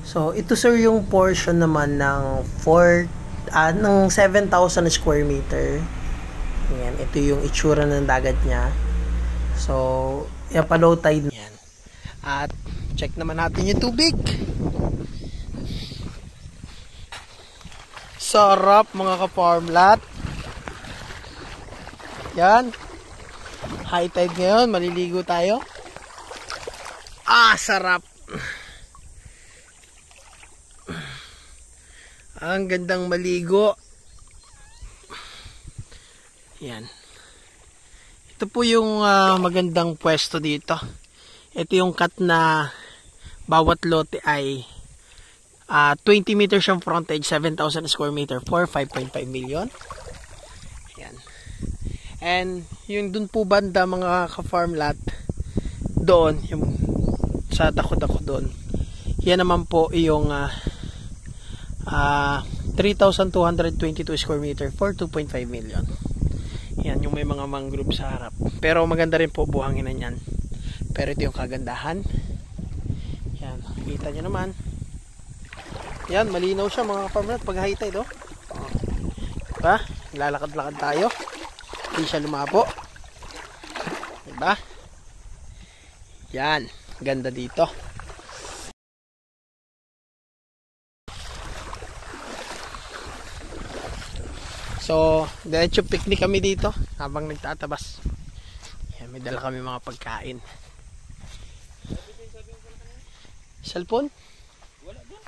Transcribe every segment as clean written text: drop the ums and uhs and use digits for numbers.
So, ito sir yung portion naman ng ng 7,000 square meter. Ayan, ito yung itsura ng dagat niya. So, yan pa low tide. Yan. At check naman natin yung tubig. Sarap mga ka-farmlat. Yan. High tide ngayon, maliligo tayo. Sarap. Ang gandang maligo. Yan. Ito po yung magandang pwesto dito. Ito yung cut na bawat lote ay 20 meters yung frontage, 7,000 square meter for 5.5 million. Yan. And yung dun po banda mga ka-farm lot, doon, yung sa dako-dako doon. Yan naman po yung 3,222 square meter for 2.5 million. Yan, yung may mga mangrove sa harap. Pero maganda rin po buhangin na yan. Pero ito yung kagandahan. Yan, kita nyo naman. Yan, malinaw siya mga ka-farmlat pag high tide, oh. Diba? Lalakad-lakad tayo. Hindi siya lumabo. Diba? Yan, ganda dito. So, diretso picnic kami dito habang nagtatabas. Yan, may dala kami mga pagkain. Cellphone? Wala doon.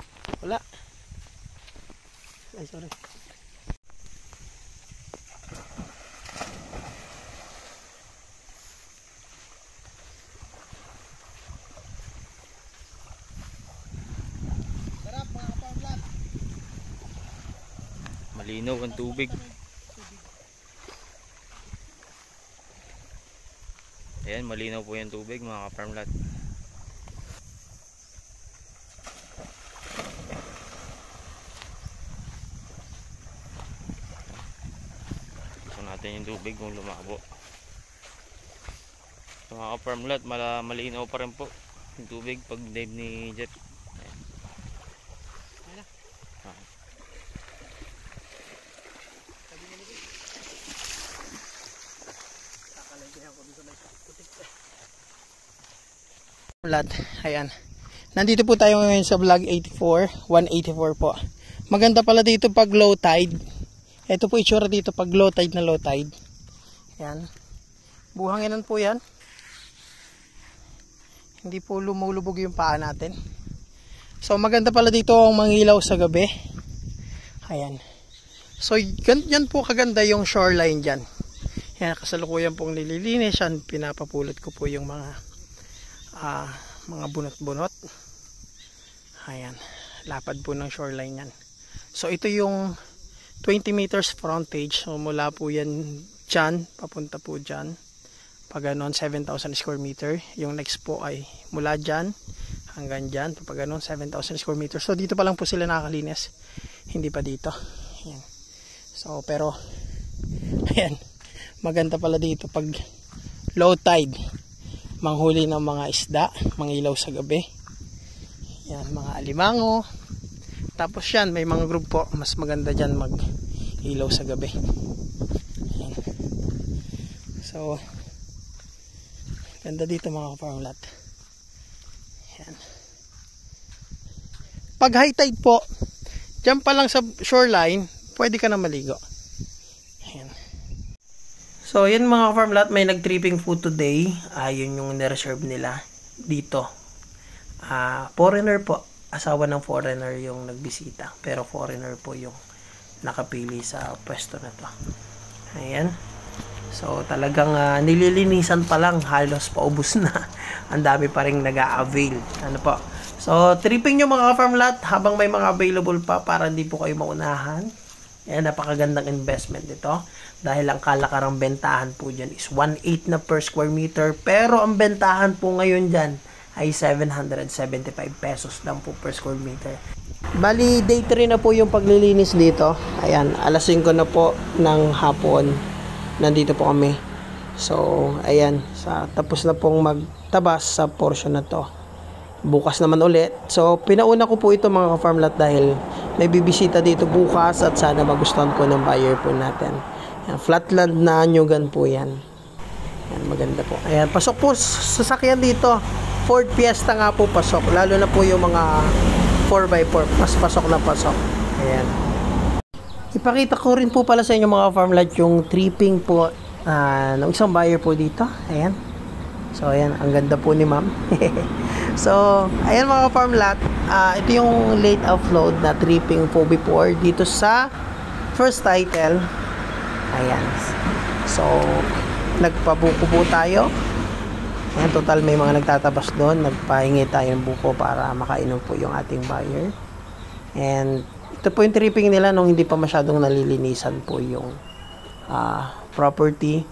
Wala. Ay, sorry. Sarap mga kapanglat. Malinaw ang tubig. Ayan, malinaw po yung tubig mga ka-farmlat. Gusto natin yung tubig kung lumabo. So, mga ka-farmlat, malinaw pa rin po yung tubig pag dive ni Jeff. Ayan. Nandito po tayo ngayon sa vlog 184 po. Maganda pala dito pag low tide. Ito po itsura dito pag low tide na low tide. Ayan. Buhanginan po yan. Hindi po lumulubog yung paa natin. So maganda pala dito ang mangilaw sa gabi. Ayan. So yan po kaganda yung shoreline dyan. Ayan, kasalukuyan pong nililinis yan. Pinapapulot ko po yung mga bunot-bunot. Ayan, lapad po ng shoreline yan. So ito yung 20 meters frontage. So mula po yan dyan, papunta po dyan. Pag ganon 7,000 square meter. Yung next po ay mula dyan hanggang dyan. Pag ganon 7,000 square meter. So dito pa lang po sila nakakalinis. Hindi pa dito. Ayan. So pero ayan, maganda pala dito pag low tide. Manghuli ng mga isda, mangilaw sa gabi. Yan, mga alimango. Tapos yan, may mga grupo, mas maganda dyan mag-ilaw sa gabi. Yan. So, ganda dito mga ka-farmlat. Yan. Pag high tide po, dyan pa lang sa shoreline, pwede ka na maligo. Yan. So, yan mga ka-farmlat, may nag-tripping food today. Yun yung nireserve nila dito. Foreigner po. Asawa ng foreigner yung nagbisita. Pero foreigner po yung nakapili sa pwesto na to. Ayan. So, talagang nililinisan pa lang. Halos paubos na. Ang dami pa rin nag-a-avail. Ano po. So, tripping nyo mga ka-farmlat habang may mga available pa para hindi po kayo maunahan. Ayan, napakagandang investment nito. Dahil ang kalakarang bentahan po dyan is 1.8 na per square meter. Pero ang bentahan po ngayon dyan ay 775 pesos lang po per square meter. Bali, day 3 na po yung paglilinis dito. Ayan, alas 5 na po ng hapon. Nandito po kami. So, ayan, tapos na pong magtabas sa portion na to. bukas naman ulit. So, pinauna ko po ito mga ka-farm lot dahil may bibisita dito bukas at sana magustuhan po ng buyer po natin. Yan, flatland na Anyugan po yan. Yan, maganda po. Ayan, pasok po sasakyan dito. Ford Fiesta nga po pasok. Lalo na po yung mga 4x4. Mas pasok na pasok. Ayan. Ipakita ko rin po pala sa inyo mga farm lot yung tripping po ng isang buyer po dito. Ayan. So, ayan. Ang ganda po ni ma'am. So, ayan mga farm lot. Ito yung late offload na tripping po before dito sa first title. Ayan. So, nagpabuko po tayo. Ayan, total may mga nagtatabas doon. Nagpahingi tayo ng buko para makainom po yung ating buyer. And ito po yung tripping nila nung hindi pa masyadong nalilinisan po yung property.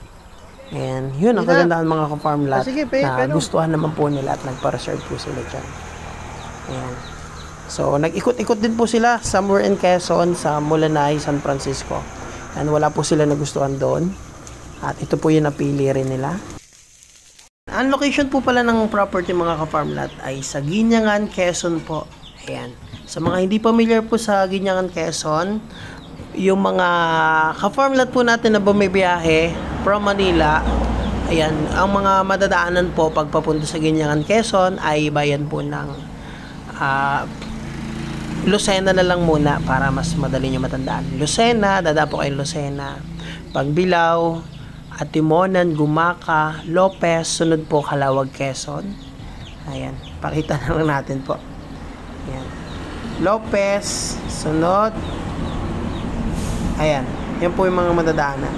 And yun, ang kagandahan mga ka-farm lot na gustuhan naman po nila at nagpa-reserve po sila dyan. Ayan. So, nag-ikot-ikot din po sila somewhere in Quezon, sa Mulanay, San Francisco. And wala po sila nagustuhan doon. At ito po yung napili rin nila. Ang location po pala ng property mga ka-farm lot ay sa Guinyangan, Quezon po. Ayan. Sa mga hindi familiar po sa Guinyangan, Quezon, yung mga ka-farm lot po natin na bumibiyahe from Manila, ayan, ang mga madadaanan po pagpapunta sa Guinyangan, Quezon ay bayan po ng Lucena na lang muna para mas madali nyo matandaan. Lucena, dadapo kayo Lucena, Pagbilao, Atimonan, Gumaca, Lopez, sunod po Calawag, Quezon. Ayan, pakita na lang natin po. Ayan. Lopez, sunod. Ayan, yan po yung mga madadaanan.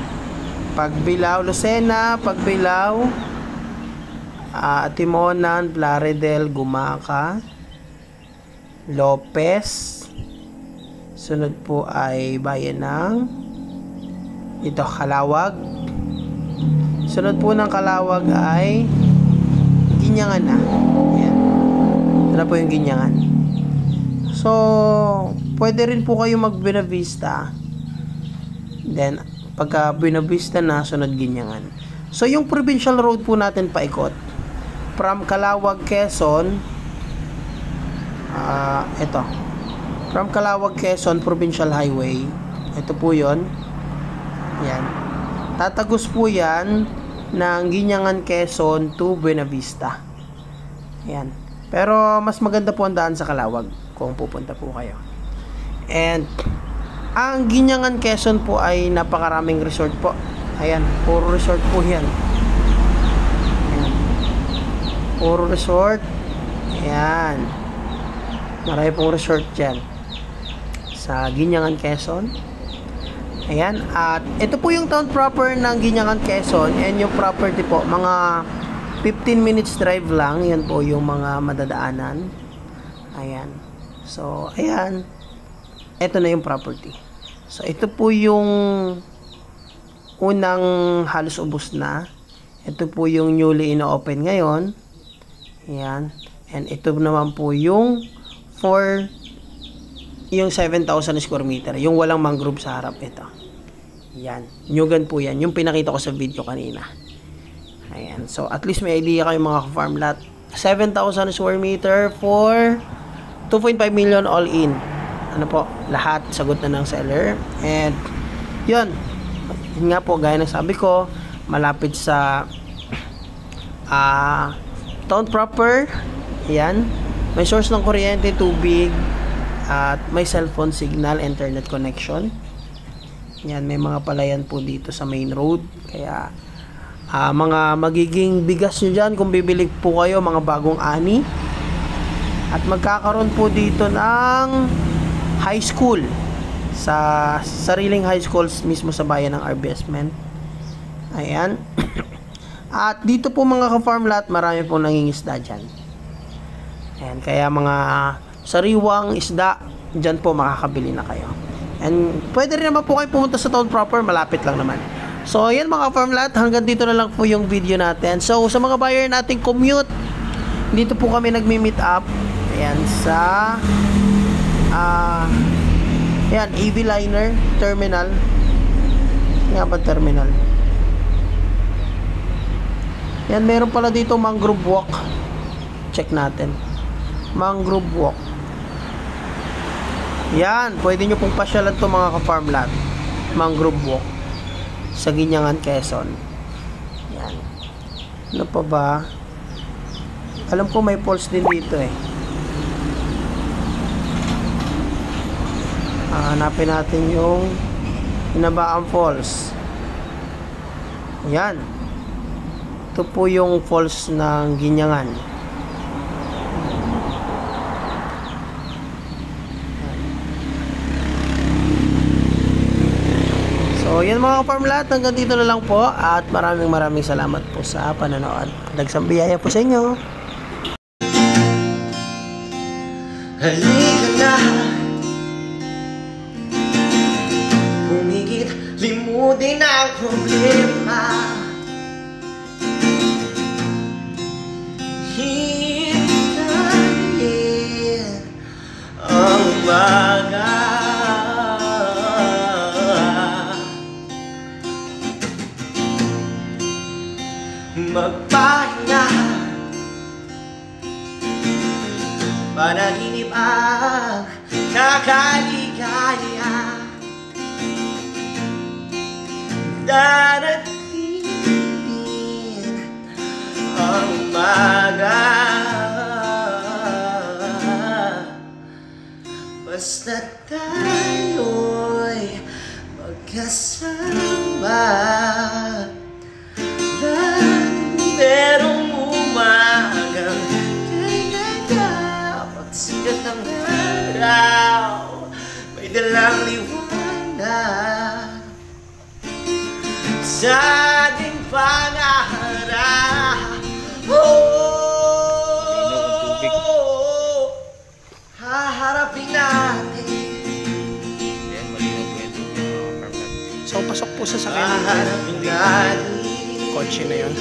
Pagbilao, Lucena, Pagbilao, Atimonan, Plaridel, Gumaca, Lopez. Sunod po ay bayan ng ito, Calawag. Sunod po ng Calawag ay Guinyangan na. Ayan. Ito na po yung Guinyangan. So, pwede rin po kayo mag Buenavista. Then, pagka Buenavista na, sunod Guinyangan. So, yung provincial road po natin paikot. From Calawag, Quezon. Ito. From Calawag, Quezon, Provincial Highway. Ito po yon. Yan. Tatagos po yan ng Guinyangan, Quezon to Buenavista. Yan. Pero mas maganda po ang daan sa Calawag kung pupunta po kayo. And ang Guinyangan, Quezon po ay napakaraming resort po. Ayan, puro resort po yan. Ayan. Puro resort. Ayan. Marami pong resort dyan sa Guinyangan, Quezon. Ayan, at ito po yung town proper ng Guinyangan, Quezon, and yung property po, mga 15 minutes drive lang, yan po yung mga madadaanan. Ayan. So, ayan. Ito na yung property. So, ito po yung unang halos ubos na. Ito po yung newly ino-open ngayon. Ayan. And ito naman po yung yung 7,000 square meter. Yung walang mangrove sa harap. Ito. Yan. Anyugan po yan. Yung pinakita ko sa video kanina. Ayan. So, at least may idea kayo mga farm lot. 7,000 square meter for 2.5 million all in. Ano po? Lahat. Sagot na ng seller. And, yun. Yun nga po, gaya ng sabi ko, malapit sa town proper. Ayan. May source ng kuryente, tubig, at may cellphone signal, internet connection. Yan, may mga palayan po dito sa main road. Kaya, mga magiging bigas nyo dyan kung bibili po kayo, mga bagong ani. At magkakaroon po dito ng high school. Sa sariling high schools mismo sa bayan ng RBSmen. Ayan. At dito po mga ka-farm lot, marami po nangingisda dyan. Ayan, kaya mga sariwang isda, dyan po makakabili na kayo. And pwede rin naman po kayo pumunta sa town proper, malapit lang naman. So, ayan mga farm lot, hanggang dito na lang po yung video natin. So, sa mga buyer nating commute, dito po kami nagmi-meet up. Ayan, sa ayan, EV Liner Terminal. Nga ba terminal? Ayan, meron pala dito mangrove walk. Check natin. mangrove walk. Yan, pwede nyo pong pasyalan to mga ka-farmland. Mangrove walk sa Ginyangan, Quezon. Yan. Ano pa ba? Alam ko may falls din dito eh. Hanapin natin yung Inabaang Falls. Yan. Ito po yung falls ng Ginyangan. So, yan mga ka-farm lahat. Hanggang dito na lang po. At maraming salamat po sa panonood. Dagsang biyaya po sa inyo. Halika na, humigit, limutin ang problema. Hintayin ang umaga. Magpahinga, panaginip ang kakaligaya. Darating din ang umaga, basta tayo'y magkasama. Laging merong umagang sikat ng araw, may dalang liwanag sa ating pangarap. Haharapin natin. Ayan, malinaw po ito mga ka-farm lot. So, pasok po sa sakyanan. Haharapin natin. Kotse na yun.